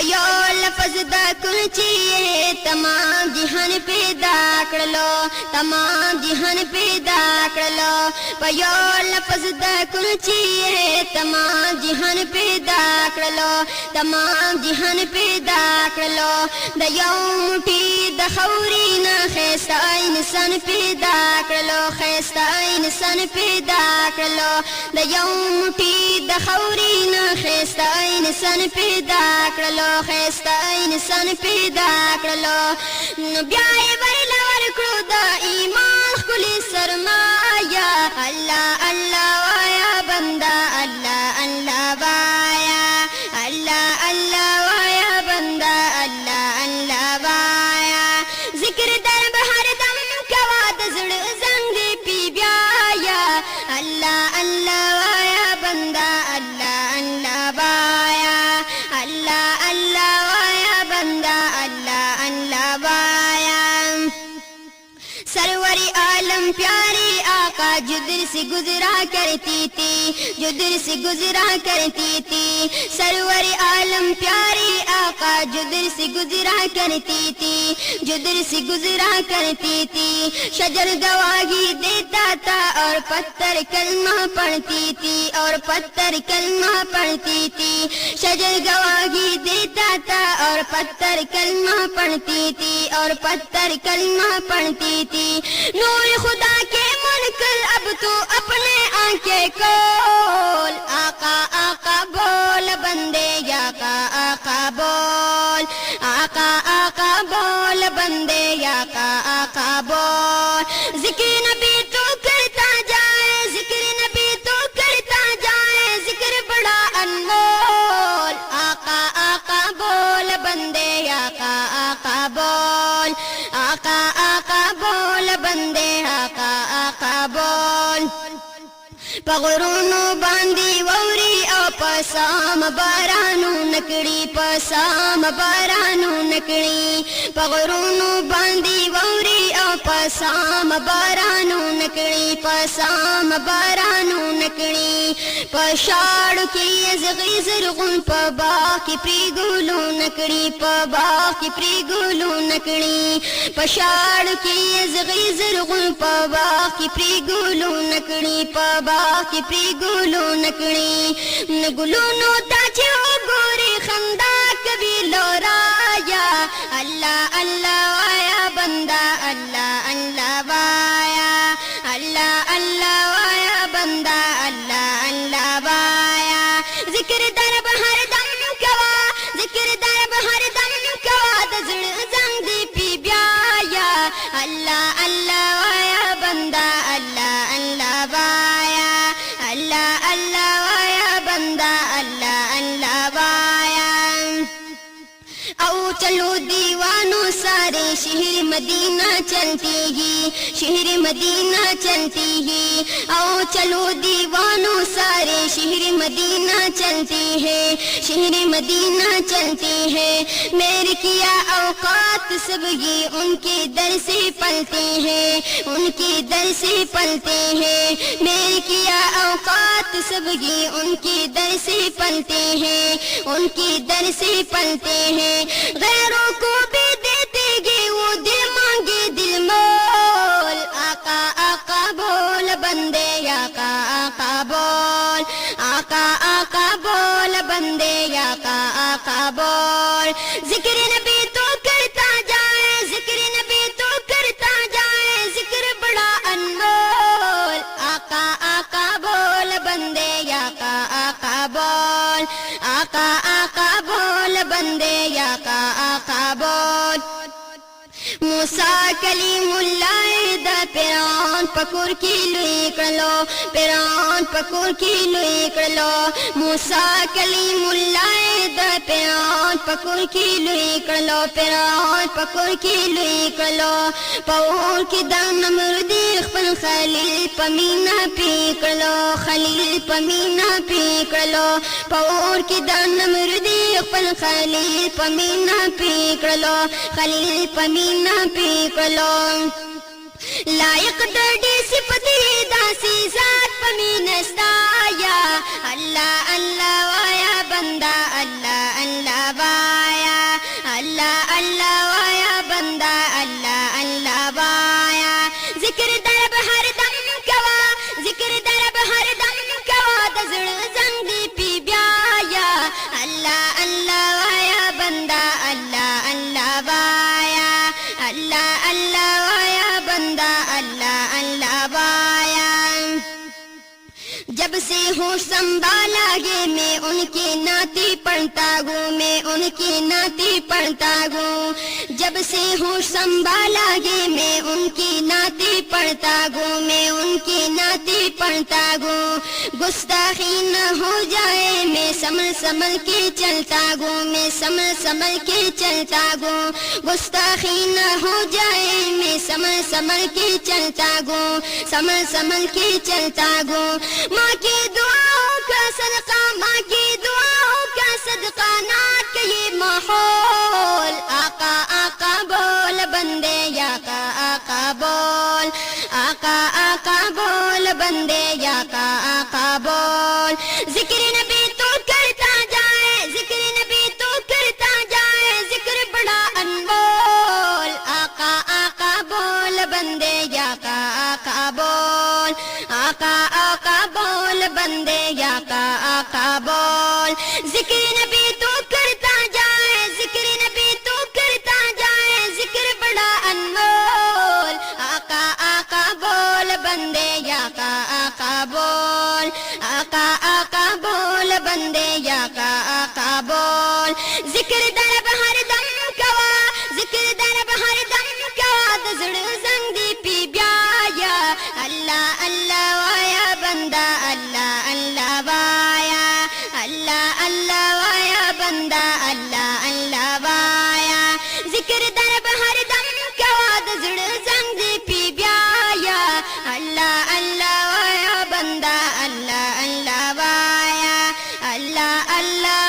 पयो लफ्ज दा कुलची तमाम जहान पैदा करलो, तमाम जहान पैदा करलो। पयो लफ्ज दा कुलची तमाम जहान पैदा करलो, तमाम जहान पैदा करलो। द यौम मुठी द खौरी ना खैस्ता इंसान पैदा करलो, खैस्ता इंसान पैदा करलो। द यौम मुठी द खौरी ना खैस्ता इंसान पैदा करलो, खैस्ता इंसान पैदा करलो। ब्याह वरला वरकड़ो द ईमान खुली सरमाया। अल्लाह अल्लाह वाया बंदा, अल्लाह अल्लाह वाया, अल्लाह अल्लाह वाया बंदा, अल्लाह अल्लाह वाया। जिक्र दरब हर दम कवा दजड़ जंग पी ब्याया। अल्लाह अल्लाह वाया बंदा, अल्लाह अल्लाह वाया, अल्लाह अल्लाह वाया बंदा, अल्लाह अल्लाह वाया। सरवरी आलम प्यारी आका जुदर से गुजरा करती थी, जुदर से गुजरा करती थी। सरवरी आलम प्यारी आका जुदर से गुजरा करती थी, जुदर से गुजरा करती थी। शजर गवाही देता था और पत्थर कलमा पढ़ती थी, और पत्थर कलमा पढ़ती थी। शजर गवाही देता था और पत्थर कलमा पढ़ती थी, और पत्थर कलमा पढ़ती थी। नूर खुदा के मुनकर अब तो अपने आंखें खोल। आका आका बोल बंदे, आका आका बोल, आका आका बोल बंदे, आका आका बोल। जिक्र नबी तो करता जाए, जिक्र नबी तो करता जाए, जिक्र बड़ा अनमोल। आका आका बोल बंदे, आका आका बोल, आका आका बोल बंदे, आका आका बोल। पगरुनो बांधी वौरी ओ पसाम बारानू नकड़ी, पसाम बारानू नकड़ी। पगरुनो बांधी वौरी ओ पसाम बारानू नकड़ी, पसाम बारानू नकड़ी। पशाड़ की ज़गीज़र गुन पबा की प्रीगुलू नकड़ी, पबा की प्रीगुलू नकड़ी। पशाड़ की ज़गीज़र गुन पबा की प्रीगुलू नकड़ी, पबा की प्रीगुलू नकड़ी। नगुलू नोता छो गोरी खंदा कभी लोराया। अल्लाह अल्लाह वाया बंदा, अल्लाह अल्लाह वाया, अल्लाह अल्लाह वाया बंदा, अल्लाह अल्लाह वाया। जिक्र दरब हर दम कवा, जिक्र दरब हर दम कवा दजड़ जंग पी ब्याया। अल्लाह अल्लाह वाया बंदा, अल्लाह अल्लाह वाया, अल्लाह अल्लाह वाया बंदा, अल्लाह अल्लाह वाया। आओ चलो दीवानों सारे शहर मदीना चलती ही, शहर मदीना चलती ही। आओ चलो दीवानों सारे शहर मदीना चलती है, शहर मदीना चलती है। मेरे किया औकात सब ये उनके दर से पलते हैं, उनके दर से पलते हैं। मेरे किया औकात सब ये उनके दर से पलते हैं, उनके दर से पलते हैं। गैरों को भी देते गे वो दिल मांगे दिल मोल। आका आका बोल बंदे, आका आका बोल, आका आका बोल बंदे, आका आका बोल। जिक्र नबी तो करता जाए, जिक्र नबी तो करता जाए, जिक्र बड़ा अनमोल। आका आका बोल बंदे, आका आका बोल, आका आका बोल बंदे, आका आका बोल। मूसा कलीमुल्लाह दा पिरान पकुर की लुई कलो, पिरान पकुर की लुई कलो। मूसा कलीमुल्लाह दा पिरान पकुर की लुई कलो, पिरान पकुर की लुई कलो। पौर की दाम नमरुदी खपन खलील पमीना पी कलो, खलील पमीना पी कलो। पौर की दाम नमरुदी खपन खलील पमीना पी कलो, खलील पमीना पी कलो। लायक दर्दी सिपति दासी जात पमीनस्ताया। अल्लाह अल्लाह वाया बंदा, अल्लाह अल्लाह वाया। होश संभाला गे मैं उनकी नाती पढ़ता हूँ, मैं उनकी नाती पढ़ता हूँ। जब से होश संभाला गे मैं उनकी नाती पढ़ता हूँ, मैं उनकी नाती पढ़ता हूँ। गुस्ताखी न हो जाए मैं संभल संभल के चलता हूँ, मैं संभल संभल के चलता हूँ। गुस्ताखी न हो जाए मैं संभल संभल के चलता हूँ, संभल संभल के चलता हूँ। माँ की दुआओं का सदका, माँ की दुआओं का सदका नात का ये माहौल। आका आका बोल बंदे आका आका बोल, आका आका बोल बंदे आका आका बोल। जिक्र नबी तो करता जाए, जिक्र नबी तो करता जाए, जिक्र बड़ा अनमोल। आका आका बोल बंदे आका आका बोल, आका आका बोल बंदे आका आका बोल। जिक्र नबी तो करता जाए, जिक्र नबी तो करता जाए, जिक्र बड़ा अनमोल। आका आका बोल बंदे आका आका बोल, आका आका बोल बंदे आका आका बोल। जिक्र दरब हर दम कवा, जिक्र दरब हर दम कवा, दजड़ जंग दी पी ब्याया। अल्लाह अल्लाह वाया बंदा, अल्लाह अल्लाह वाया, अल्लाह अल्लाह वाया बंदा, अल्लाह अल्लाह वाया। जिक्र दरब हर दम कवा, दजड़ जंग दी पी ब्याया। अल्लाह अल्लाह वाया बंदा, अल्लाह अल्लाह वाया, अल्लाह अल्लाह